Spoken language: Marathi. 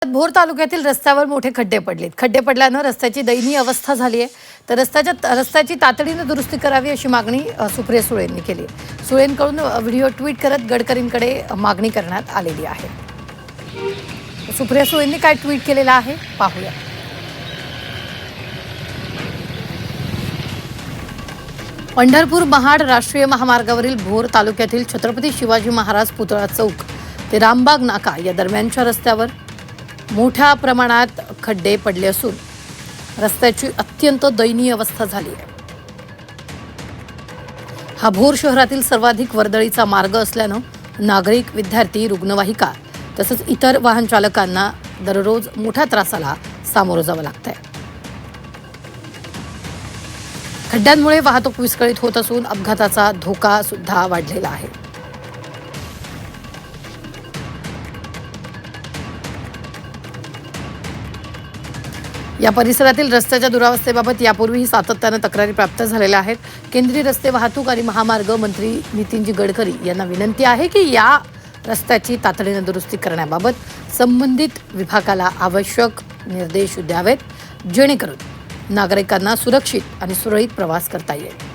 भोर तालुक्यातील रस्त्यावर मोठे खड्डे पडलेत. खड्डे पडल्यानं रस्त्याची दयनीय अवस्था झाली आहे. तर रस्त्याची तातडीने दुरुस्ती करावी अशी मागणी सुप्रिया सुळेंनी केली. सुळेंकडून व्हिडिओ ट्विट करत गडकरींकडे मागणी करण्यात आलेली आहे. सुप्रिया सुळेंनी काय ट्विट केलेलं आहे पाहूया. पंढरपूर महाड राष्ट्रीय महामार्गावरील भोर तालुक्यातील छत्रपती शिवाजी महाराज पुतळा चौक ते रामबाग नाका या दरम्यानच्या रस्त्यावर मोठ्या प्रमाणात खड्डे पडले असून रस्त्याची अत्यंत दयनीय अवस्था झाली आहे. हा भोर शहरातील सर्वाधिक वर्दळीचा मार्ग असल्यानं नागरिक, विद्यार्थी, रुग्णवाहिका तसंच इतर वाहन चालकांना दररोज मोठ्या त्रासाला सामोरं जावं लागतंय. खड्ड्यांमुळे वाहतूक विस्कळीत होत असून अपघाताचा धोका सुद्धा वाढलेला आहे. या परिसरातील रस्त्याच्या दुरावस्थेबाबत यापूर्वीही सातत्यानं तक्रारी प्राप्त झालेल्या आहेत. केंद्रीय रस्ते वाहतूक आणि महामार्ग मंत्री नितीनजी गडकरी यांना विनंती आहे की या रस्त्याची तातडीने दुरुस्ती करण्याबाबत संबंधित विभागाला आवश्यक निर्देश द्यावेत, जेणेकरून नागरिकांना सुरक्षित आणि सुरळीत प्रवास करता येईल.